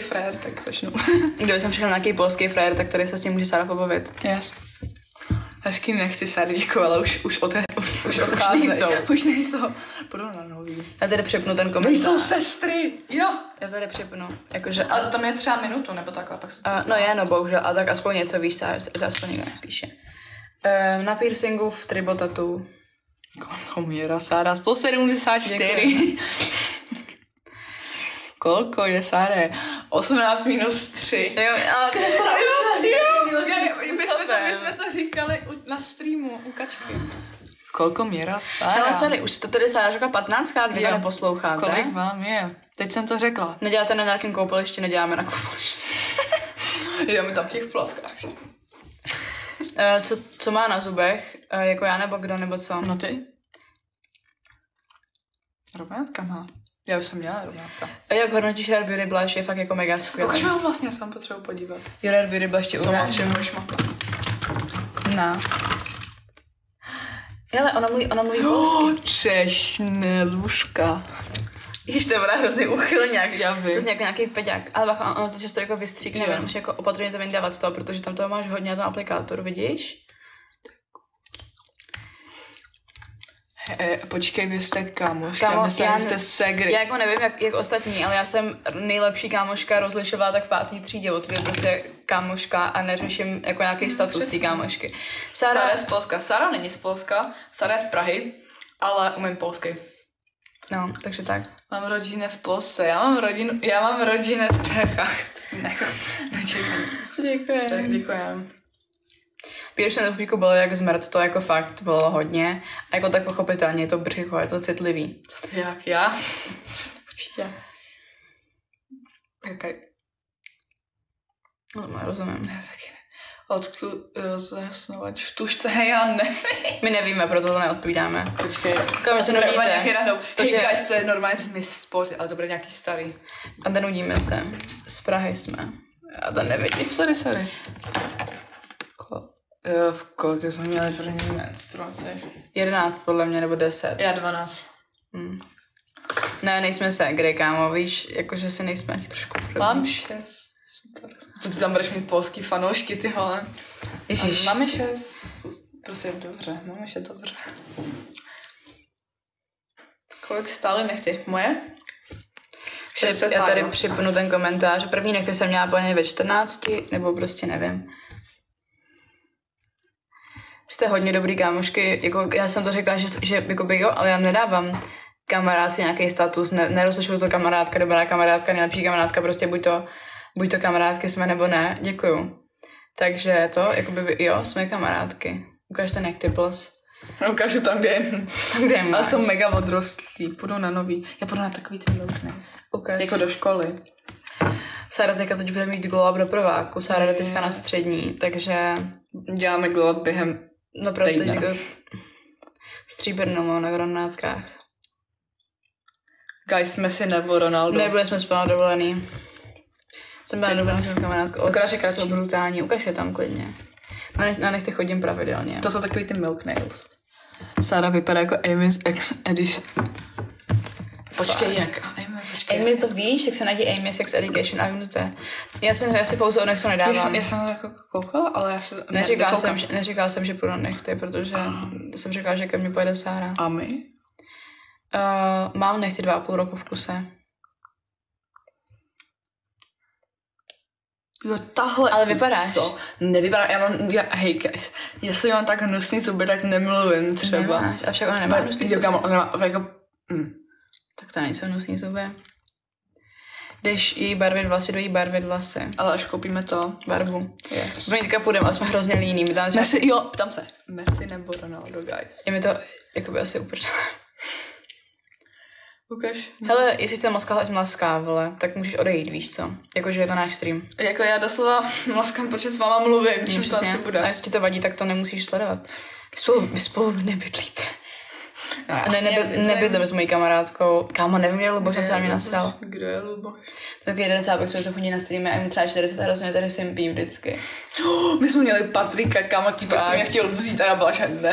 frér, tak začnu. Kdyby jsem přišel nějaký polský frér, tak tady se s ním může Sára pobavit. Yes. Hezký nechci, Sáričko, ale už odcházejí. Už nejsou. Půjdu na nový. Já tady připnu ten komentář. Nejsou sestry! Jo. Já tady připnu. Jakože, ale to tam je třeba minutu, nebo takhle, pak se to... no je, no bohužel, a tak aspoň něco víš, to aspoň někdo nepíše. Na piercingu v tribotatu. Komíra, Sára, 174. Kolko je, Sáre? 18 minus 3. Jo, ale to je my jsme to říkali na streamu u Kačky. Kolko měra, Sára? No sorry, už to tady Sára řekla 15krát, vy to neposloucháte. Kolik vám je? Teď jsem to řekla. Neděláte na nějakém koupališti, neděláme na koupališti. Jdeme tam v těch plavkách. Co má na zubech? Jako já nebo kdo, nebo co? No ty? Rovnátka má. Já už jsem měla rovnátka. A jak hodnotíš Rare Beauty Blush, je fakt jako mega skvělý. Ukaž mi ho vlastně, sám potřebuji podívat. Jo, Rare Beauty Blush ti ukážu. Na. Ale ona mluví polsky. Češneluška. Ježiš, to bude hrozně uchylňák. Já vím. To je jako nějaký peďák. Ale bacha, ono to často jako vystříkne, jenom musíš jako opatrně to vyndávat z toho, protože tam toho máš hodně na tom aplikátoru, vidíš? Počkej, vy jste kámoška, myslím, že jste segry. Já jako nevím, jak ostatní, ale já jsem nejlepší kámoška rozlišovala tak v 5. třídě, to je prostě kámoška a neřeším jako nějaký status té kámošky. Sára je z Polska. Sára není z Polska, Sára je z Prahy, ale umím polsky. No, takže tak. Mám rodinu v Polsce, já mám rodinu v Čechách. Děkujem. Pírš na trupíku bylo jak zmrt, to jako fakt bylo hodně. A jako tak pochopitelně je to břicho, je to citlivý. Co ty, jak já? Určitě. Okay. No, rozumím. Já taky ne. Odkud rozesnovat v tušce, já nevím. My nevíme, proto to neodpovídáme. Počkej. Kam se nudíte? Takže guys, to je normálně Smith Sport, ale to bude nějaký starý. A nudíme se. Z Prahy jsme. Já to nevidím. Sorry. V kolik jsme měli první menstruaci? 11 podle mě, nebo 10. Já 12. Ne, nejsme segry, kámo, víš, jakože si nejsme ani trošku první. Mám 6. Super. Co ty tam budeš mít polský fanoušky, ty vole? Ježiš. Máme 6. Prosím, dobře, máme 6, dobře. Kolik stály nechty? Moje? Já tady připnu ten komentář. První nechty jsem měla plně ve 14, nebo prostě nevím. Jste hodně dobrý kámošky, jako já jsem to řekla, že jakoby jo, ale já nedávám kamarádci nějaký status, nerozlišuju to kamarádka, dobrá kamarádka, nejlepší kamarádka, prostě buď to kamarádky jsme nebo ne, děkuju. Takže to, jakoby jo, jsme kamarádky. Ukažte Nectibles. Ukážu tam, kde je ale jsou mega odrostlí, půjdu na nový. Já půjdu na takový ten Milknice. Okay. Jako do školy. Sára teďka teď bude mít glow up do prváku, Sára jde teďka na střední, takže... Děláme glow up během týdne. Jako stříbrnou na granátkách. Guys, Messi nebo Ronaldo. Nebyli jsme spolu dovolený. Jsem byla dobrá s kamarádkou. Ukaž jsou brutální, ukaž je tam klidně. Na nechty chodím pravidelně. To jsou takový ty milk nails. Sára vypadá jako Amy's X Edition. Počkej, jak? Amy to víš, tak se najdi Amy's Sex Education a vím, to je. Já si pouze o nechtu nedávám. Já jsem to jako koukala, ale já se neříkala jsem, že půjdu nechty, protože jsem řekla, že ke mně pojede Sára. A my? Mám nechty 2,5 roku v kuse. Jo, tahle. Ale vypadáš. Co? Nevypadám, hej guys, jestli mám tak hnusný zuby, tak nemluvím třeba. Nemáš, a však ona nemá hnusný zuby. Tak to nejsou hnusný zuby. Jdeš jí barvit vlasy, do jí barvit vlasy. Ale až koupíme to. Barvu. Yes. My teďka půjdeme, ale jsme hrozně líní. Messi, jo, ptám se. Messi nebo Ronaldo, guys. Je mi to jakoby asi uprdele. Ukaž. Hele, jestli chceš mlaskat, ať mlaská, vole, tak můžeš odejít, víš co? Jakože je to náš stream. Jako já doslova mlaskám, protože s váma mluvím, čím to asi bude. A jestli ti to vadí, tak to nemusíš sledovat. Vy spolu nebydlíte. Nebydlím s mojí kamarádkou. Kámo, nevím, kde je Luboš, se na mě nasral. Kdo je Luboš? Takový jeden cápek, co chodí na streamy a jim třeba 40 a hrozně tady simpím vždycky. My jsme měli Patrika, kámo, týpek si mě chtěl vzít a já byla žádné.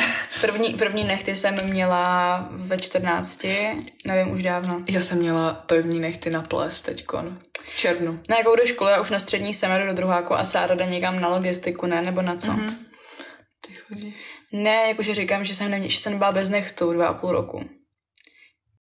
První nechty jsem měla ve 14, nevím, už dávno. Já jsem měla první nechty na ples teďkon. V červnu. No jako do školy a už na střední jsem jdu do druháku a Sára jde někam na logistiku, ne? Nebo na co? Mm-hmm. Ty chodíš? Ne, jakože říkám, že jsem nebyla bez nechtu 2,5 roku.